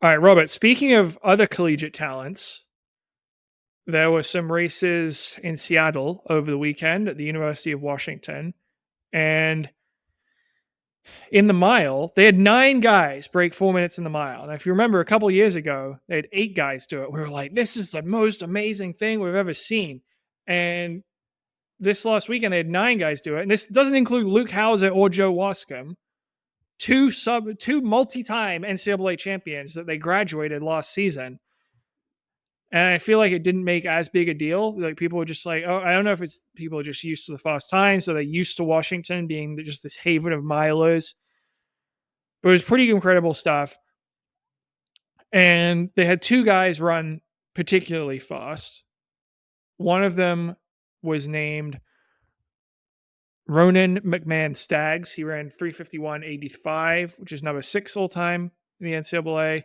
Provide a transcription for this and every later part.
All right, Robert, speaking of other collegiate talents, there were some races in Seattle over the weekend at the University of Washington. And in the mile, they had 9 guys break 4 minutes in the mile. And if you remember a couple of years ago, they had 8 guys do it. We were like, this is the most amazing thing we've ever seen. And this last weekend, they had 9 guys do it. And this doesn't include Luke Hauser or Joe Wascom, two multi-time NCAA champions that they graduated last season. And I feel like it didn't make as big a deal. Like people were just like, oh, I don't know if it's people are just used to the fast time, so they're used to Washington being just this haven of milers. But it was pretty incredible stuff. And they had 2 guys run particularly fast. One of them was named Ronan McMahon-Staggs. He ran 351.85, which is number 6 all time in the NCAA.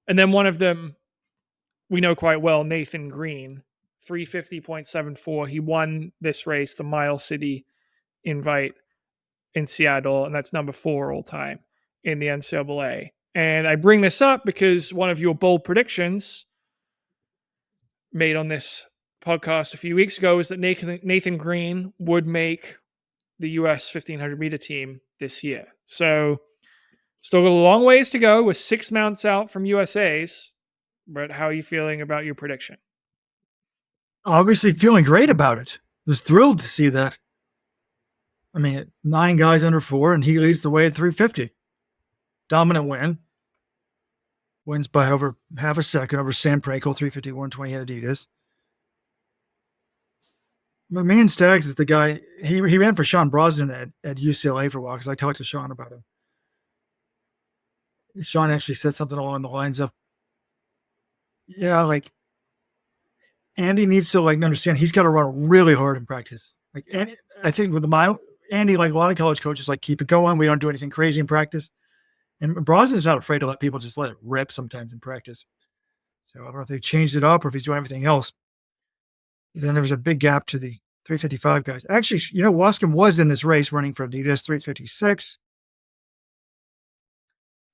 And then one of them we know quite well, Nathan Green, 350.74. He won this race, the Mile City Invite in Seattle, and that's number 4 all time in the NCAA. And I bring this up because one of your bold predictions made on this podcast a few weeks ago was that Nathan Green would make the US 1500 meter team this year. So still got a long ways to go with 6 mounts out from USA's. But how are you feeling about your prediction? Obviously feeling great about it. Was thrilled to see that. I mean, 9 guys under 4, and he leads the way at 350. Dominant win. Wins by over half a second over Sam Prankel, 351.20 at Adidas. McMahon-Staggs is the guy. He ran for Sean Brosnan at UCLA for a while because I talked to Sean about him. Sean actually said something along the lines of, yeah, like Andy needs to understand he's got to run really hard in practice. Like Andy, I think with the mile, Andy, like a lot of college coaches, keep it going. We don't do anything crazy in practice. And Brosnan's not afraid to let people just let it rip sometimes in practice. So I don't know if they changed it up or if he's doing everything else. Then there was a big gap to the 355 guys. Actually, Wascom was in this race running for Adidas 356.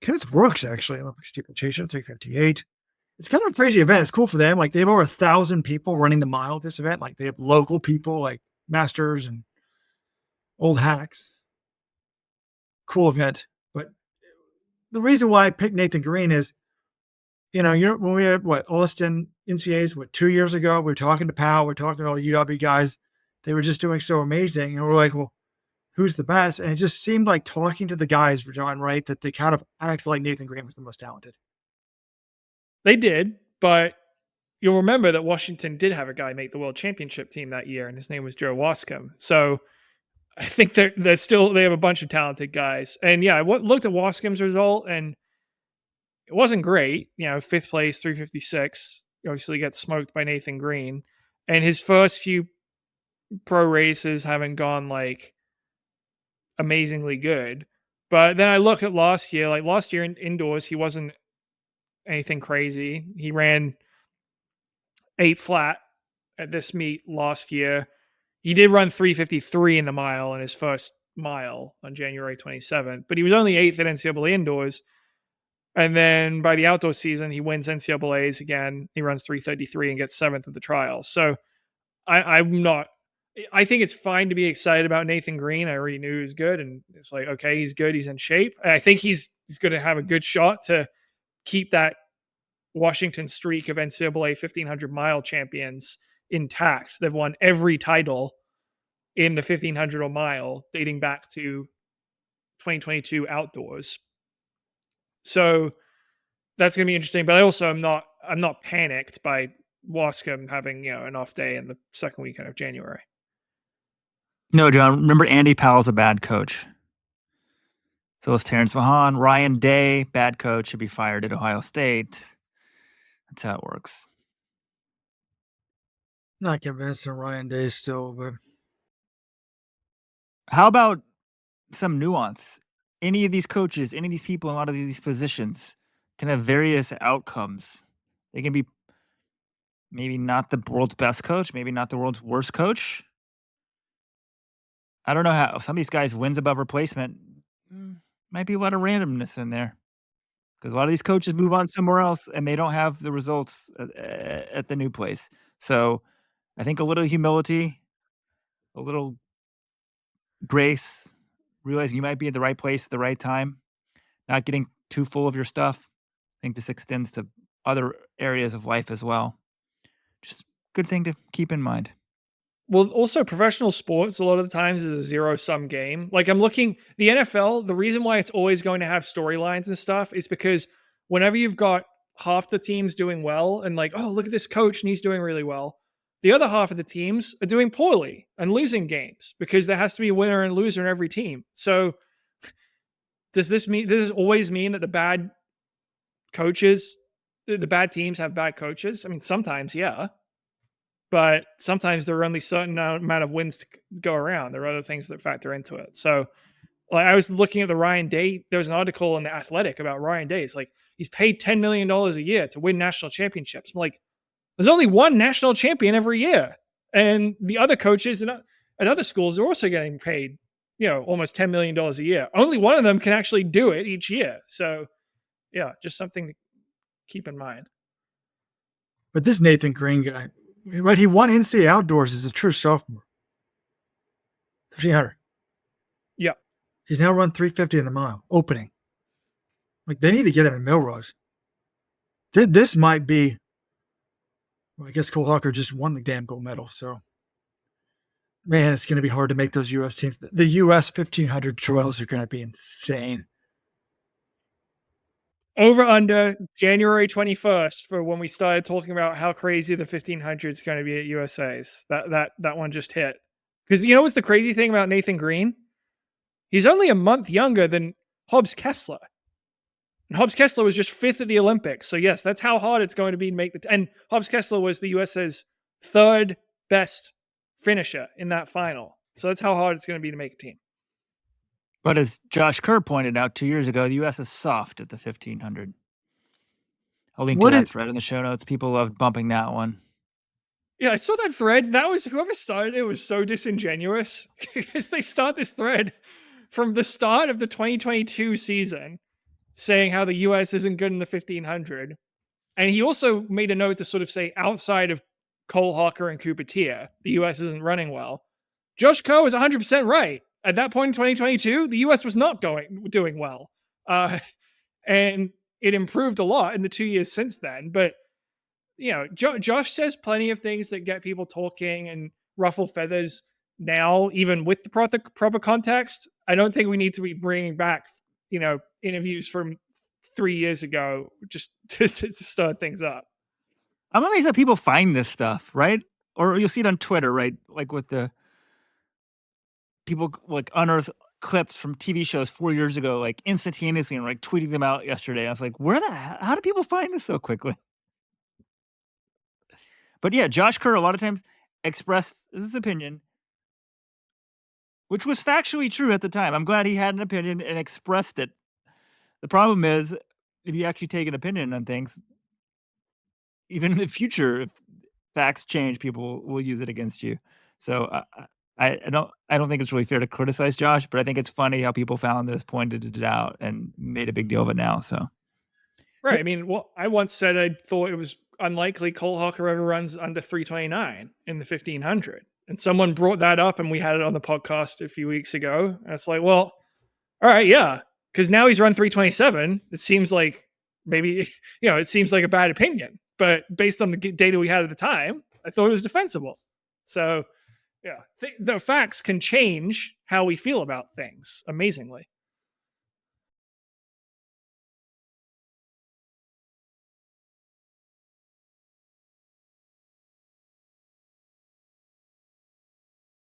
Kenneth Brooks, actually, Olympic steeplechase 358. It's kind of a crazy event. It's cool for them. They have over 1,000 people running the mile at this event. They have local people like Masters and old hacks. Cool event. But the reason why I picked Nathan Green is, when we had Austin NCAAs 2 years ago, we were talking to Powell, we're talking to all the UW guys. They were just doing so amazing. And we're like, well, who's the best? And it just seemed like talking to the guys, John, right, that they kind of acted like Nathan Green was the most talented. They did, but you'll remember that Washington did have a guy make the world championship team that year, and his name was Joe Wascom. So I think they have a bunch of talented guys. And yeah, I looked at Wascom's result, and it wasn't great. 5th place, 356. Obviously gets smoked by Nathan Green. And his first few pro races haven't gone amazingly good. But then I look at last year, in indoors, he wasn't anything crazy. He ran 8 flat at this meet last year. He did run 353 in the mile in his first mile on January 27th, but he was only 8th at NCAA indoors. And then by the outdoor season, he wins NCAAs again. He runs 333 and gets 7th at the trials. So I think it's fine to be excited about Nathan Green. I already knew he was good, and it's like, okay, he's good. He's in shape. And I think he's going to have a good shot to keep that Washington streak of NCAA 1500 mile champions intact. They've won every title in the 1500 mile dating back to 2022 outdoors. So that's going to be interesting. But I also I'm not panicked by Wascom having an off day in the second weekend of January. No, John. Remember, Andy Powell's a bad coach. So is Terrence Mahan. Ryan Day, bad coach, should be fired at Ohio State. That's how it works. Not convinced on Ryan Day still, but how about some nuance? Any of these coaches, any of these people in a lot of these positions can have various outcomes. They can be maybe not the world's best coach, maybe not the world's worst coach. I don't know how some of these guys wins above replacement. Might be a lot of randomness in there. because a lot of these coaches move on somewhere else and they don't have the results at the new place. So I think a little humility, a little grace, realizing you might be at the right place at the right time, not getting too full of your stuff. I think this extends to other areas of life as well. Just good thing to keep in mind. Well, also professional sports a lot of the times is a zero-sum game. Like I'm looking the NFL, the reason why it's always going to have storylines and stuff is because whenever you've got half the teams doing well and like, oh, look at this coach and he's doing really well. The other half of the teams are doing poorly and losing games because there has to be a winner and loser in every team. So does this always mean that the bad coaches, the bad teams have bad coaches? I mean, sometimes, yeah. But sometimes there are only a certain amount of wins to go around. There are other things that factor into it. So, like, I was looking at the Ryan Day. There was an article in the Athletic about Ryan Day. It's like he's paid $10 million a year to win national championships. I'm like, there's only one national champion every year, and the other coaches at other schools are also getting paid, almost $10 million a year. Only one of them can actually do it each year. So, yeah, just something to keep in mind. But this Nathan Green guy, right? He won NCAA outdoors as a true sophomore. 1500. Yeah. He's now run 350 in the mile opening. Like they need to get him in Milrose. This might be. Well, I guess Cole Hawker just won the damn gold medal. So, man, it's going to be hard to make those U.S. teams. The U.S. 1500 trails are going to be insane. Over under January 21st for when we started talking about how crazy the 1500 is going to be at USA's. That one just hit. Because you know what's the crazy thing about Nathan Green? He's only a month younger than Hobbs Kessler. And Hobbs Kessler was just 5th at the Olympics. So yes, that's how hard it's going to be to make and Hobbs Kessler was the USA's 3rd best finisher in that final. So that's how hard it's going to be to make a team. But as Josh Kerr pointed out 2 years ago, the U.S. is soft at the 1500. I'll link to that thread in the show notes. People loved bumping that one. Yeah, I saw that thread. That was whoever started it was so disingenuous because they start this thread from the start of the 2022 season saying how the U.S. isn't good in the 1500. And he also made a note to sort of say outside of Cole Hawker and Cooper Tier, the U.S. isn't running well. Josh Kerr was 100% right. At that point in 2022, the U.S. was not doing well. And it improved a lot in the 2 years since then. But, Josh says plenty of things that get people talking and ruffle feathers now, even with the proper context. I don't think we need to be bringing back, interviews from 3 years ago just to start things up. I'm amazed that people find this stuff, right? Or you'll see it on Twitter, right? Like with the people like unearth clips from TV shows 4 years ago, like instantaneously and like tweeting them out yesterday. I was like, how do people find this so quickly? But yeah, Josh Kerr a lot of times expressed his opinion, which was factually true at the time. I'm glad he had an opinion and expressed it. The problem is, if you actually take an opinion on things, even in the future, if facts change, people will use it against you. So I don't think it's really fair to criticize Josh, but I think it's funny how people found this, pointed it out, and made a big deal of it now. So, right. I mean, I once said I thought it was unlikely Cole Hawker ever runs under 329 in the 1500, and someone brought that up, and we had it on the podcast a few weeks ago. And it's like, well, all right, yeah, because now he's run 327. It seems like maybe it seems like a bad opinion, but based on the data we had at the time, I thought it was defensible. So. Yeah, the facts can change how we feel about things, amazingly.